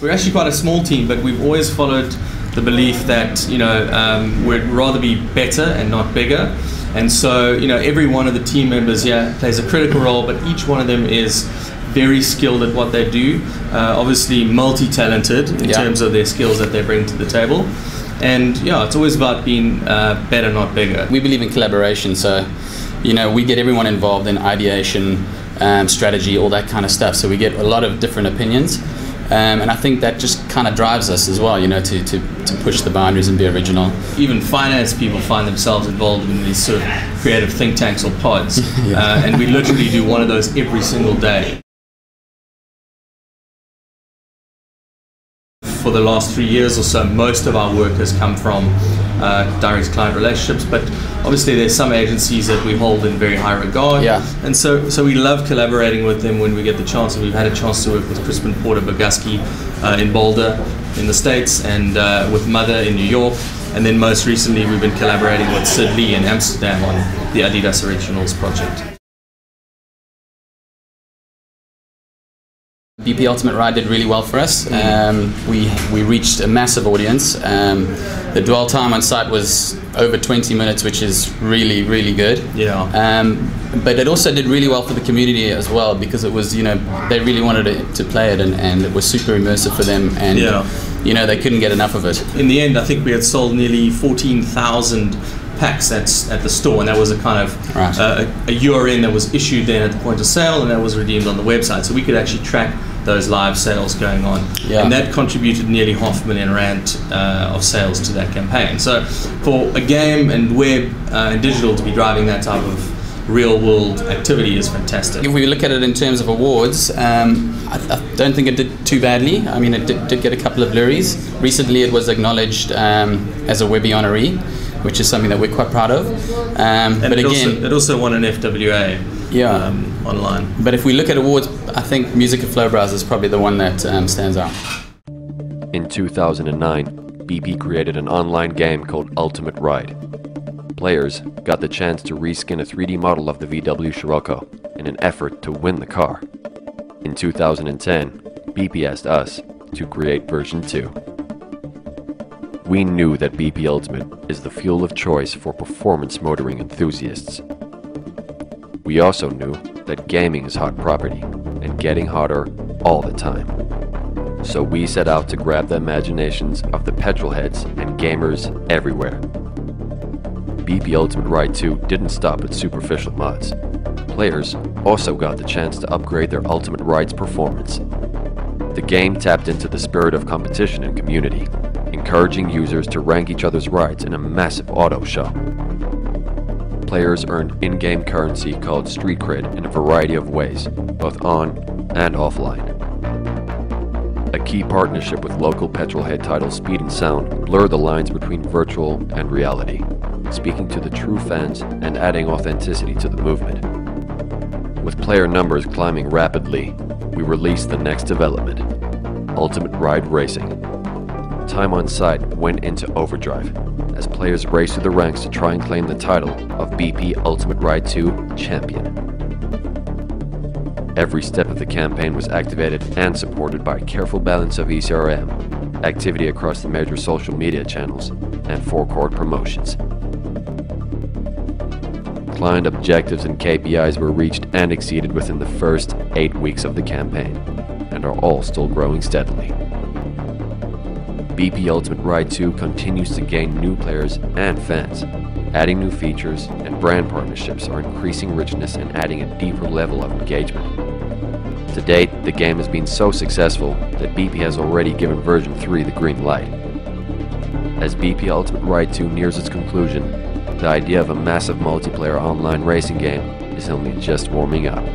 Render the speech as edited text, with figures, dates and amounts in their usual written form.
We're actually quite a small team, but we've always followed the belief that, we'd rather be better and not bigger. And so, every one of the team members here plays a critical role, but each one of them is very skilled at what they do, obviously multi-talented in terms of their skills that they bring to the table. And it's always about being better, not bigger. We believe in collaboration, so we get everyone involved in ideation, strategy, all that kind of stuff. So we get a lot of different opinions, and I think that just kind of drives us as well, to push the boundaries and be original. Even finance people find themselves involved in these sort of creative think tanks or pods, and we literally do one of those every single day. For the last 3 years or so, most of our work has come from direct client relationships, but obviously there's some agencies that we hold in very high regard, and so we love collaborating with them when we get the chance. And we've had a chance to work with Crispin Porter Boguski in Boulder in the States, and with Mother in New York, and then most recently we've been collaborating with Sid Lee in Amsterdam on the Adidas Originals project. BP Ultimate Ride did really well for us. We reached a massive audience. The dwell time on site was over 20 minutes, which is really, really good. But it also did really well for the community as well, because it was, they really wanted to play it, and it was super immersive for them, and they couldn't get enough of it. In the end, I think we had sold nearly 14,000 packs at the store, and that was a kind of a URN that was issued then at the point of sale, and that was redeemed on the website, so we could actually track those live sales going on, and that contributed nearly R500,000 of sales to that campaign. So for a game and web and digital to be driving that type of real world activity is fantastic. If we look at it in terms of awards, I don't think it did too badly. I mean, it did get a couple of Loeries. Recently it was acknowledged as a Webby honoree, which is something that we're quite proud of. But it also won an FWA online. But if we look at awards, I think Music and Flow Browser is probably the one that stands out. In 2009, BP created an online game called Ultimate Ride. Players got the chance to reskin a 3D model of the VW Scirocco in an effort to win the car. In 2010, BP asked us to create version 2. We knew that BP Ultimate is the fuel of choice for performance motoring enthusiasts. We also knew that gaming is hot property, and getting hotter all the time. So we set out to grab the imaginations of the petrolheads and gamers everywhere. BP Ultimate Ride 2 didn't stop at superficial mods. Players also got the chance to upgrade their Ultimate Ride's performance. The game tapped into the spirit of competition and community, encouraging users to rank each other's rides in a massive auto show. Players earned in-game currency called Street Cred in a variety of ways, both on and offline. A key partnership with local petrolhead title Speed and Sound blurred the lines between virtual and reality, speaking to the true fans and adding authenticity to the movement. With player numbers climbing rapidly, we released the next development, Ultimate Ride Racing. Time on site went into overdrive as players raced through the ranks to try and claim the title of BP Ultimate Ride 2 champion. Every step of the campaign was activated and supported by a careful balance of ECRM, activity across the major social media channels, and forecourt promotions. Client objectives and KPIs were reached and exceeded within the first 8 weeks of the campaign, and are all still growing steadily. BP Ultimate Ride 2 continues to gain new players and fans. Adding new features and brand partnerships are increasing richness and adding a deeper level of engagement. To date, the game has been so successful that BP has already given version 3 the green light. As BP Ultimate Ride 2 nears its conclusion, the idea of a massive multiplayer online racing game is only just warming up.